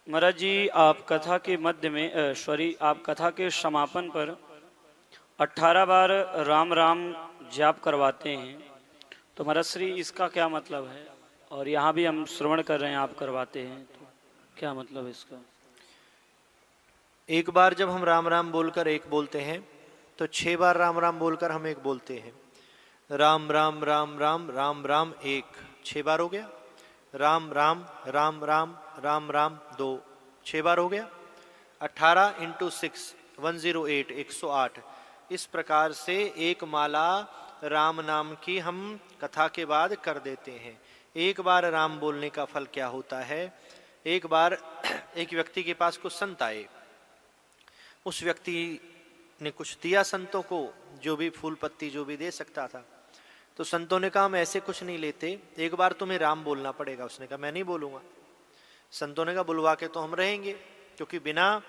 महाराज जी, आप कथा के मध्य में आप कथा के समापन पर 18 बार राम राम जाप करवाते हैं, तो महाराज श्री इसका क्या मतलब है? और यहाँ भी हम श्रवण कर रहे हैं, आप करवाते हैं, तो क्या मतलब है इसका? एक बार जब हम राम राम बोलकर एक बोलते हैं तो 6 बार राम राम बोलकर हम एक बोलते हैं। राम राम राम राम राम राम एक, 6 बार हो गया। राम राम राम राम राम राम दो, 6 बार हो गया। 18 इंटू 6 108, 108। इस प्रकार से एक माला राम नाम की हम कथा के बाद कर देते हैं। एक बार राम बोलने का फल क्या होता है? एक बार एक व्यक्ति के पास कुछ संत आए, उस व्यक्ति ने कुछ दिया संतों को, जो भी फूल पत्ती जो भी दे सकता था। तो संतों ने कहा हम ऐसे कुछ नहीं लेते, एक बार तुम्हें राम बोलना पड़ेगा। उसने कहा मैं नहीं बोलूंगा। संतों ने कहा बुलवा के तो हम रहेंगे, क्योंकि बिना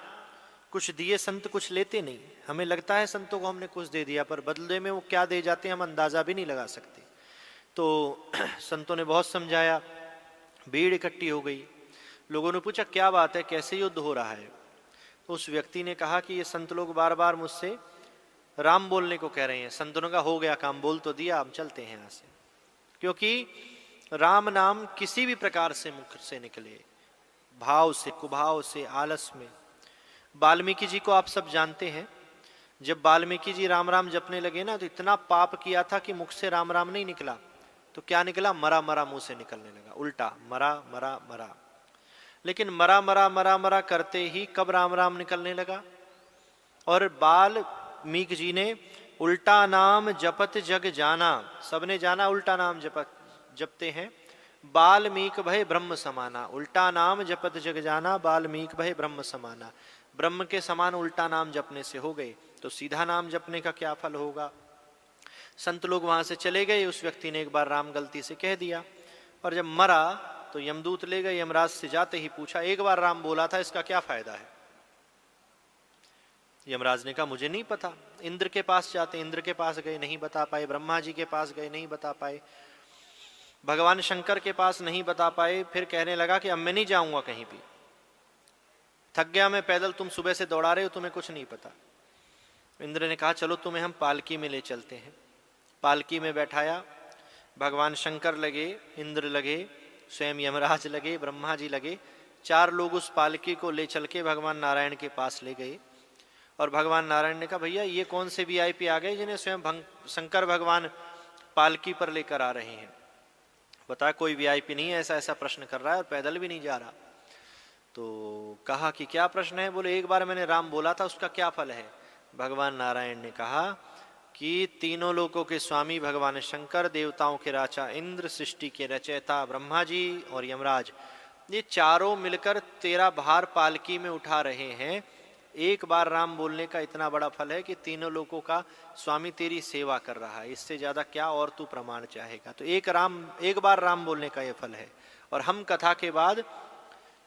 कुछ दिए संत कुछ लेते नहीं। हमें लगता है संतों को हमने कुछ दे दिया, पर बदले में वो क्या दे जाते हैं हम अंदाजा भी नहीं लगा सकते। तो संतों ने बहुत समझाया, भीड़ इकट्ठी हो गई। लोगों ने पूछा क्या बात है, कैसे युद्ध हो रहा है? तो उस व्यक्ति ने कहा कि ये संत लोग बार बार मुझसे राम बोलने को कह रहे हैं। संतों ने कहा हो गया काम, बोल तो दिया, हम चलते हैं यहाँ से। क्योंकि राम नाम किसी भी प्रकार से मुख से निकले, भाव से, कुभाव से, आलस में। वाल्मीकि जी को आप सब जानते हैं। जब वाल्मीकि जी राम राम जपने लगे ना, तो इतना पाप किया था कि मुख से राम राम नहीं निकला। तो क्या निकला? मरा मरा मुंह से निकलने लगा, उल्टा मरा मरा मरा। लेकिन मरा मरा मरा मरा करते ही कब राम राम निकलने लगा? और वाल्मीकि जी ने उल्टा नाम जपत जग जाना, सबने जाना उल्टा नाम जपते हैं। वाल्मीकि भय ब्रह्म समाना, उल्टा नाम जपत जग जाना, वाल्मीकि भय ब्रह्म समाना। ब्रह्म के समान उल्टा नाम जपने से हो गए, तो सीधा नाम जपने का क्या फल होगा? संत लोग वहां से चले गए। उस व्यक्ति ने एक बार राम गलती से कह दिया, और जब मरा तो यमदूत ले गए। यमराज से जाते ही पूछा एक बार राम बोला था, इसका क्या फायदा है? यमराज ने कहा मुझे नहीं पता। इंद्र के पास जाते, इंद्र के पास गए, नहीं बता पाए। ब्रह्मा जी के पास गए, नहीं बता पाए। भगवान शंकर के पास नहीं बता पाए। फिर कहने लगा कि अब मैं नहीं जाऊंगा कहीं भी, थक गया मैं पैदल, तुम सुबह से दौड़ा रहे हो, तुम्हें कुछ नहीं पता। इंद्र ने कहा चलो तुम्हें हम पालकी में ले चलते हैं। पालकी में बैठाया। भगवान शंकर लगे, इंद्र लगे, स्वयं यमराज लगे, ब्रह्मा जी लगे। 4 लोग उस पालकी को ले चल के भगवान नारायण के पास ले गए। और भगवान नारायण ने कहा भैया ये कौन से वीआईपी आ गए जिन्हें स्वयं शंकर भगवान पालकी पर लेकर आ रहे हैं? बता कोई वीआईपी नहीं है, ऐसा ऐसा प्रश्न कर रहा है और पैदल भी नहीं जा रहा। तो कहा कि क्या प्रश्न है? बोले एक बार मैंने राम बोला था, उसका क्या फल है? भगवान नारायण ने कहा कि तीनों लोकों के स्वामी भगवान शंकर, देवताओं के राजा इंद्र, सृष्टि के रचयिता ब्रह्मा जी और यमराज, ये चारों मिलकर तेरा भार पालकी में उठा रहे हैं। एक बार राम बोलने का इतना बड़ा फल है कि तीनों लोगों का स्वामी तेरी सेवा कर रहा है। इससे ज्यादा क्या और तू प्रमाण चाहेगा? तो एक बार राम बोलने का ये फल है। और हम कथा के बाद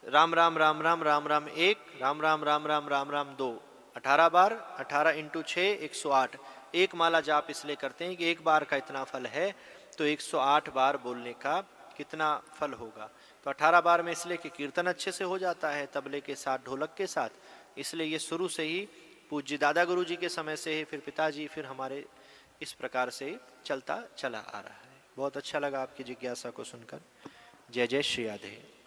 राम राम राम राम राम राम एक, राम राम राम राम राम राम दो, 18 बार, 18 इंटू 6 108। एक माला जाप इसलिए करते हैं कि एक बार का इतना फल है, तो 108 बार बोलने का कितना फल होगा? तो 18 बार में इसलिए कि कीर्तन अच्छे से हो जाता है, तबले के साथ, ढोलक के साथ। इसलिए ये शुरू से ही पूज्य दादा गुरु जी के समय से ही, फिर पिताजी, फिर हमारे, इस प्रकार से चलता चला आ रहा है। बहुत अच्छा लगा आपकी जिज्ञासा को सुनकर। जय जय श्री राधे।